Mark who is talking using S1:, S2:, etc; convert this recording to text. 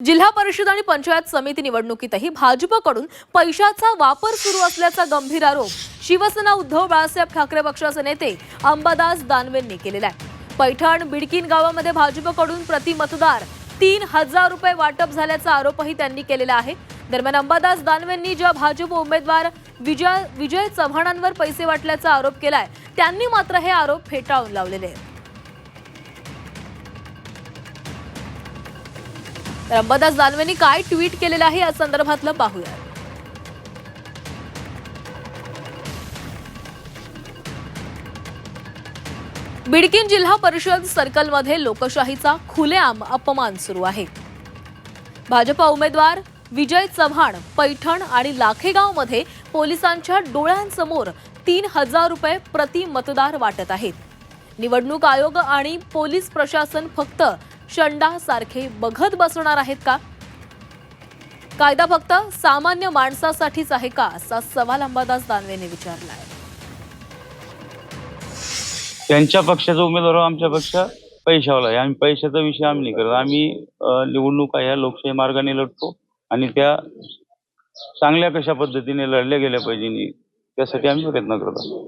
S1: जिल्हा परिषद आणि पंचायत समिती निवडणुकीतही भाजपकडून पैशाचा वापर सुरू असल्याचा गंभीर आरोप शिवसेना उद्धव बाळासाहेब ठाकरे पक्षाचे नेते अंबादास दानवेंनी केलेला आहे। पैठण बिडकीन गावामध्ये भाजपकडून प्रति मतदार 3,000 रुपये वाटप झाल्याचा आरोपही त्यांनी केलेला आहे। दरम्यान अंबादास दानवेंनी ज्या भाजप उमेदवार विजय चव्हाणांवर पैसे वाटल्याचा आरोप केलाय, त्यांनी मात्र हे आरोप फेटाळून लावलेले आहेत। तर अंबादास दानवेंनी काय ट्विट केलेलं आहे या संदर्भातलं पाहूया। बिडकीन जिल्हा परिषद सर्कलमध्ये लोकशाहीचा खुलेआम अपमान सुरू आहे। भाजपा उमेदवार विजय चव्हाण पैठण आणि लाखेगावमध्ये पोलिसांच्या डोळ्यांसमोर 3,000 रुपये प्रति मतदार वाटत आहेत। निवडणूक आयोग आणि पोलीस प्रशासन फक्त शंडासारखे बघत बसणार आहेत का? कायदा फक्त सामान्य माणसासाठीच आहे का, असा सवाल अंबादास दानवेंनी विचारला आहे।
S2: त्यांच्या पक्षाचा उमेदवार आमच्या पक्ष पैशावाला आहे। आम्ही पैशाचा विषय आम्ही नाही करत। आम्ही निवडणुका ह्या लोकशाही मार्गाने लढतो आणि त्या चांगल्या कशा पद्धतीने लढल्या गेल्या पाहिजे त्यासाठी आम्ही प्रयत्न करतो।